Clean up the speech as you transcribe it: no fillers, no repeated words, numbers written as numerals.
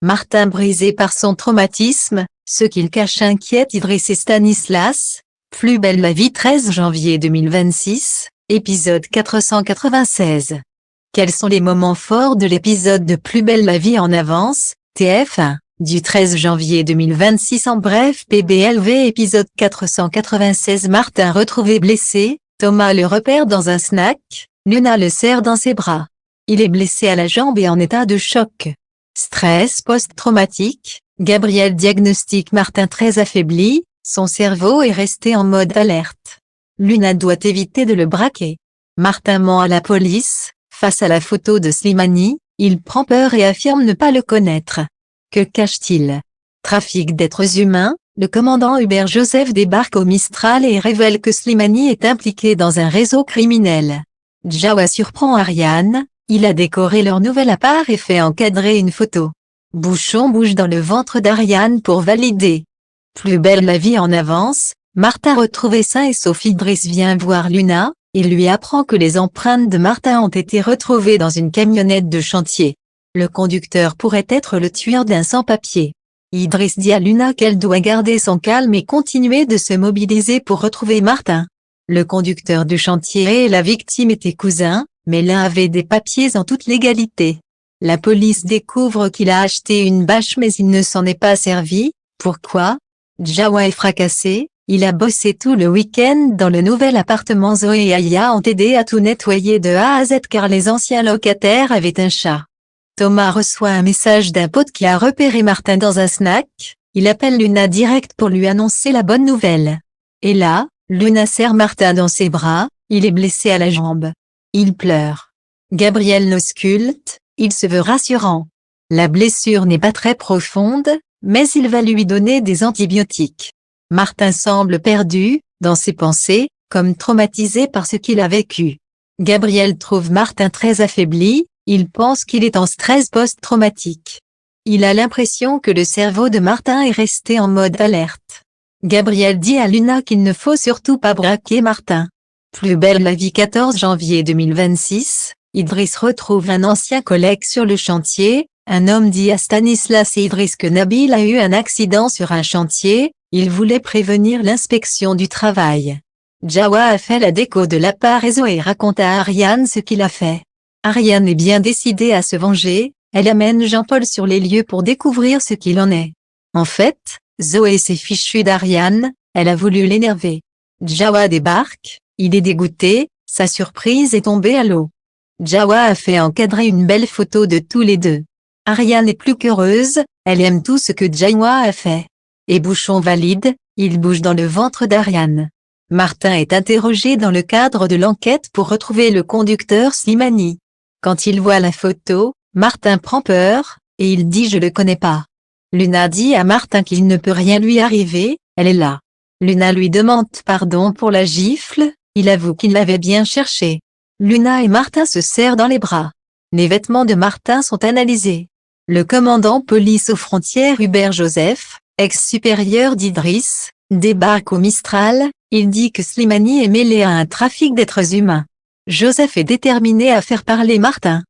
Martin brisé par son traumatisme, ce qu'il cache inquiète Idriss et Stanislas. Plus belle la vie 13 janvier 2026, épisode 496. Quels sont les moments forts de l'épisode de Plus belle la vie en avance, TF1, du 13 janvier 2026 en bref PBLV épisode 496 Martin retrouvé blessé, Thomas le repère dans un snack, Luna le serre dans ses bras. Il est blessé à la jambe et en état de choc. Stress post-traumatique, Gabriel diagnostique Martin très affaibli, son cerveau est resté en mode alerte. Luna doit éviter de le braquer. Martin ment à la police, face à la photo de Slimani, il prend peur et affirme ne pas le connaître. Que cache-t-il? Trafic d'êtres humains, le commandant Hubert Joseph débarque au Mistral et révèle que Slimani est impliqué dans un réseau criminel. Jawa surprend Ariane, il a décoré leur nouvel appart et fait encadrer une photo. Bouchon bouge dans le ventre d'Ariane pour valider. Plus belle la vie en avance, Martin retrouvé sain et sauf Idriss vient voir Luna, il lui apprend que les empreintes de Martin ont été retrouvées dans une camionnette de chantier. Le conducteur pourrait être le tueur d'un sans-papier. Idriss dit à Luna qu'elle doit garder son calme et continuer de se mobiliser pour retrouver Martin. Le conducteur du chantier et la victime étaient cousins, mais l'un avait des papiers en toute légalité. La police découvre qu'il a acheté une bâche mais il ne s'en est pas servi. Pourquoi? Jawa est fracassé, il a bossé tout le week-end dans le nouvel appartement. Zoé et Aya ont aidé à tout nettoyer de A à Z car les anciens locataires avaient un chat. Thomas reçoit un message d'un pote qui a repéré Martin dans un snack, il appelle Luna direct pour lui annoncer la bonne nouvelle. Et là, Luna serre Martin dans ses bras, il est blessé à la jambe. Il pleure. Gabriel l'ausculte, il se veut rassurant. La blessure n'est pas très profonde, mais il va lui donner des antibiotiques. Martin semble perdu, dans ses pensées, comme traumatisé par ce qu'il a vécu. Gabriel trouve Martin très affaibli, il pense qu'il est en stress post-traumatique. Il a l'impression que le cerveau de Martin est resté en mode alerte. Gabriel dit à Luna qu'il ne faut surtout pas braquer Martin. Plus belle la vie 14 janvier 2026, Idriss retrouve un ancien collègue sur le chantier, un homme dit à Stanislas et Idriss que Nabil a eu un accident sur un chantier, il voulait prévenir l'inspection du travail. Jawa a fait la déco de l'appart et Zoé raconte à Ariane ce qu'il a fait. Ariane est bien décidée à se venger, elle amène Jean-Paul sur les lieux pour découvrir ce qu'il en est. En fait, Zoé s'est fichue d'Ariane, elle a voulu l'énerver. Jawa débarque, il est dégoûté, sa surprise est tombée à l'eau. Jawa a fait encadrer une belle photo de tous les deux. Ariane est plus qu'heureuse, elle aime tout ce que Jawa a fait. Et Bouchon valide, il bouge dans le ventre d'Ariane. Martin est interrogé dans le cadre de l'enquête pour retrouver le conducteur Slimani. Quand il voit la photo, Martin prend peur, et il dit « je le connais pas ». Luna dit à Martin qu'il ne peut rien lui arriver, elle est là. Luna lui demande pardon pour la gifle, il avoue qu'il l'avait bien cherché. Luna et Martin se serrent dans les bras. Les vêtements de Martin sont analysés. Le commandant police aux frontières Hubert Joseph, ex-supérieur d'Idriss, débarque au Mistral, il dit que Slimani est mêlé à un trafic d'êtres humains. Joseph est déterminé à faire parler Martin.